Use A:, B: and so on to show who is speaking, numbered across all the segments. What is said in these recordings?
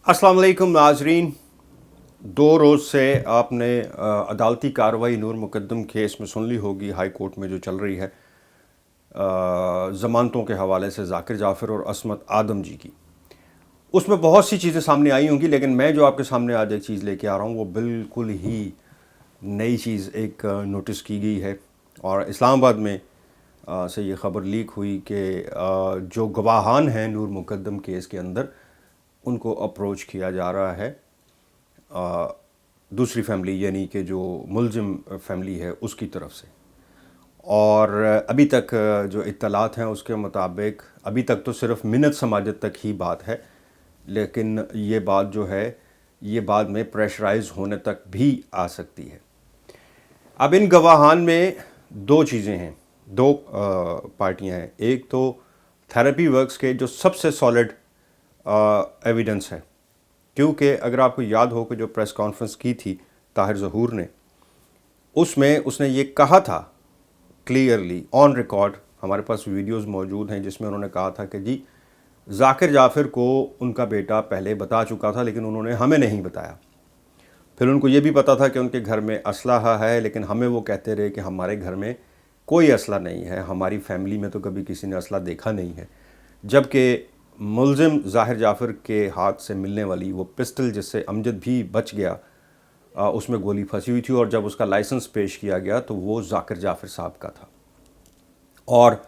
A: अस्सलाम वालेकुम नाजरीन। 2 रोज़ से आपने अदालती कार्रवाई नूर मुकद्दम केस में सुन ली होगी, हाई कोर्ट में जो चल रही है ज़मानतों के हवाले से ज़ाकिर जाफ़र और असमत आदम जी की। उसमें बहुत सी चीज़ें सामने आई होंगी, लेकिन मैं जो आपके सामने आज एक चीज़ लेके आ रहा हूँ वो बिल्कुल ही नई चीज़ एक नोटिस की गई है। और इस्लामाबाद में से ये ख़बर लीक हुई कि जो गवाहान हैं नूर मुकद्दम केस के अंदर, उनको अप्रोच किया जा रहा है दूसरी फैमिली, यानी कि जो मुलजिम फैमिली है उसकी तरफ से। और अभी तक जो इत्तलात हैं उसके मुताबिक अभी तक तो सिर्फ मिन्नत समाजत तक ही बात है, लेकिन ये बात जो है ये बाद में प्रेशराइज होने तक भी आ सकती है। अब इन गवाहान में 2 चीज़ें हैं, 2 पार्टियां हैं। एक तो थेरेपी वर्क्स के जो सबसे सॉलिड एविडेंस है, क्योंकि अगर आपको याद हो कि जो प्रेस कॉन्फ्रेंस की थी ताहिर ज़हूर ने, उसमें उसने ये कहा था क्लियरली ऑन रिकॉर्ड, हमारे पास वीडियोस मौजूद हैं जिसमें उन्होंने कहा था कि जी ज़ाकिर जाफ़र को उनका बेटा पहले बता चुका था लेकिन उन्होंने हमें नहीं बताया। फिर उनको ये भी पता था कि उनके घर में असलहा है, लेकिन हमें वो कहते रहे कि हमारे घर में कोई असला नहीं है, हमारी फैमिली में तो कभी किसी ने असला देखा नहीं है। जबकि मुलजिम ज़ाहिर जाफ़र के हाथ से मिलने वाली वो पिस्टल जिससे अमजद भी बच गया, उसमें गोली फंसी हुई थी, और जब उसका लाइसेंस पेश किया गया तो वो ज़ाकिर जाफ़र साहब का था। और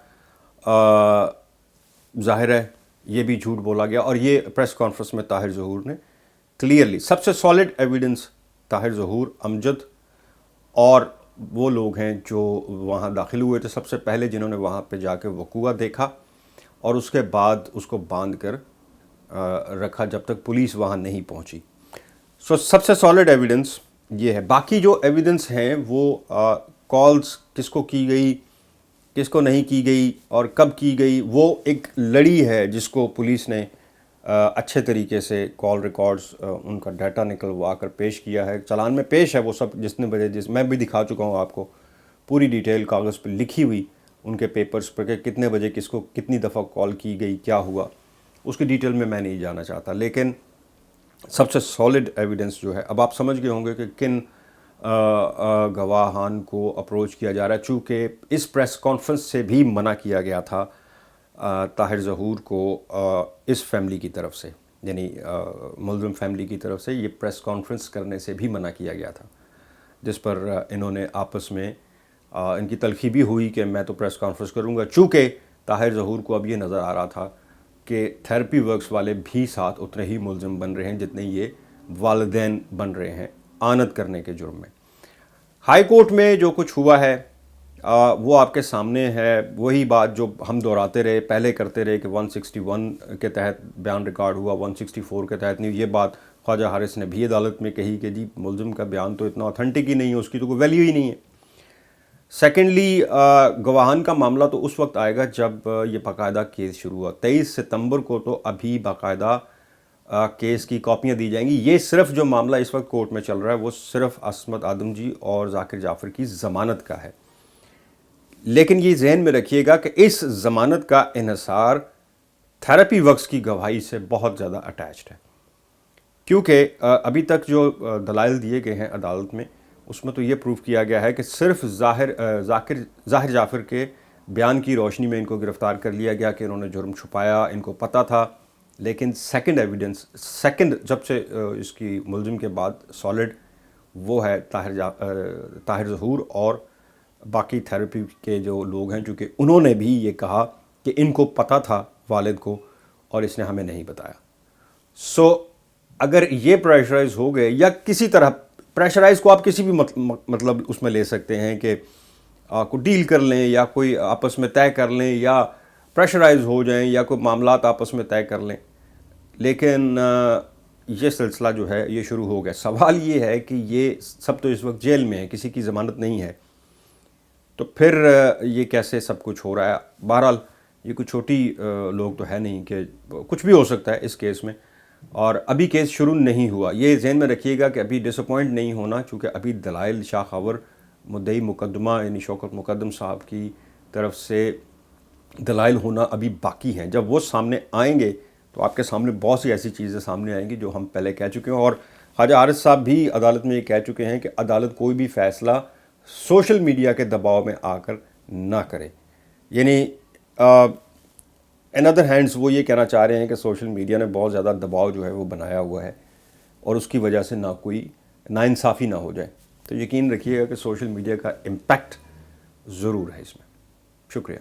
A: ज़ाहिर है ये भी झूठ बोला गया, और ये प्रेस कॉन्फ्रेंस में ताहिर ज़हूर ने क्लियरली, सबसे सॉलिड एविडेंस ताहिर ज़हूर, अमजद और वो लोग हैं जो वहाँ दाखिल हुए थे सबसे पहले, जिन्होंने वहाँ पे जाके वक़ूआ देखा और उसके बाद उसको बांध कर रखा जब तक पुलिस वहाँ नहीं पहुँची। सो सबसे सॉलिड एविडेंस ये है। बाकी जो एविडेंस हैं वो कॉल्स किसको की गई, किसको नहीं की गई और कब की गई, वो एक लड़ी है जिसको पुलिस ने अच्छे तरीके से कॉल रिकॉर्ड्स उनका डाटा निकलवा कर पेश किया है। चालान में पेश है वो सब, जितने बजे जिस मैं भी दिखा चुका हूँ आपको, पूरी डिटेल कागज़ पर लिखी हुई उनके पेपर्स पर कि कितने बजे किसको कितनी दफ़ा कॉल की गई, क्या हुआ, उसकी डिटेल में मैं नहीं जाना चाहता। लेकिन सबसे सॉलिड एविडेंस जो है, अब आप समझ गए होंगे कि किन गवाहान को अप्रोच किया जा रहा है। चूँकि इस प्रेस कॉन्फ्रेंस से भी मना किया गया था ताहिर ज़हूर को इस फैमिली की तरफ से, यानी मुलज़िम फैमिली की तरफ से ये प्रेस कॉन्फ्रेंस करने से भी मना किया गया था, जिस पर इन्होंने आपस में इनकी तलखी भी हुई कि मैं तो प्रेस कॉन्फ्रेंस करूंगा। चूँकि ताहिर ज़हूर को अब ये नज़र आ रहा था कि थेरेपी वर्क्स वाले भी साथ उतने ही मुलज़िम बन रहे हैं जितने ये वालिदैन बन रहे हैं आनत करने के जुर्म में। हाई कोर्ट में जो कुछ हुआ है वो आपके सामने है। वही बात जो हम दोहराते रहे, पहले करते रहे कि 161 के तहत बयान रिकॉर्ड हुआ, 164 के तहत नहीं। ये बात ख्वाजा हारिस ने भी अदालत में कही कि जी मुलज़िम का बयान तो इतना ऑथेंटिक ही नहीं है, उसकी तो कोई वैल्यू ही नहीं है। सेकेंडली, गवाहान का मामला तो उस वक्त आएगा जब ये बाकायदा केस शुरू हुआ। 23 सितंबर को तो अभी बाकायदा केस की कॉपियाँ दी जाएंगी। ये सिर्फ जो मामला इस वक्त कोर्ट में चल रहा है वो सिर्फ असमत आदम जी और ज़ाकिर जाफ़र की ज़मानत का है। लेकिन ये जहन में रखिएगा कि इस ज़मानत का इन्हिसार थेरेपी वर्क्स की गवाही से बहुत ज़्यादा अटैच्ड है, क्योंकि अभी तक जो दलाइल दिए गए हैं अदालत में उसमें तो ये प्रूफ किया गया है कि सिर्फ ज़ाहिर जाफ़र के बयान की रोशनी में इनको गिरफ़्तार कर लिया गया कि इन्होंने जुर्म छुपाया, इनको पता था। लेकिन सेकंड एविडेंस, सेकंड जब से इसकी मुलजिम के बाद सॉलिड, वो है ताहिर ज़हूर और बाकी थेरेपी के जो लोग हैं, चूँकि उन्होंने भी ये कहा कि इनको पता था वालिद को और इसने हमें नहीं बताया। सो अगर ये प्रेशराइज हो गए, या किसी तरह प्रेशराइज को आप किसी भी मतलब उसमें ले सकते हैं कि कोई डील कर लें या कोई आपस में तय कर लें या प्रेशराइज हो जाएं या कोई मामलात आपस में तय कर लें, लेकिन ये सिलसिला जो है ये शुरू हो गया। सवाल ये है कि ये सब तो इस वक्त जेल में है, किसी की ज़मानत नहीं है, तो फिर ये कैसे सब कुछ हो रहा है। बहरहाल ये कोई छोटी लोग तो है नहीं कि कुछ भी हो सकता है इस केस में, और अभी केस शुरू नहीं हुआ। ये जहन में रखिएगा कि अभी डिसअपॉइंट नहीं होना, चूँकि अभी दलाइल शाह खबर मुद्दई मुकदमा यानी शौकत मुकद्दम साहब की तरफ से दलाइल होना अभी बाकी हैं। जब वो सामने आएंगे تو آپ کے سامنے بہت سی ایسی چیزیں سامنے آئیں گی جو ہم پہلے کہہ چکے ہیں، اور خواجہ عارض صاحب بھی عدالت میں یہ کہہ چکے ہیں کہ عدالت کوئی بھی فیصلہ سوشل میڈیا کے دباؤ میں آ کر نہ کرے. یعنی ان ادر ہینڈز وہ یہ کہنا چاہ رہے ہیں کہ سوشل میڈیا نے بہت زیادہ دباؤ جو ہے وہ بنایا ہوا ہے، اور اس کی وجہ سے نہ کوئی ناانصافی نہ ہو جائے. تو یقین رکھیے گا کہ سوشل میڈیا کا امپیکٹ ضرور ہے اس میں. شکریہ.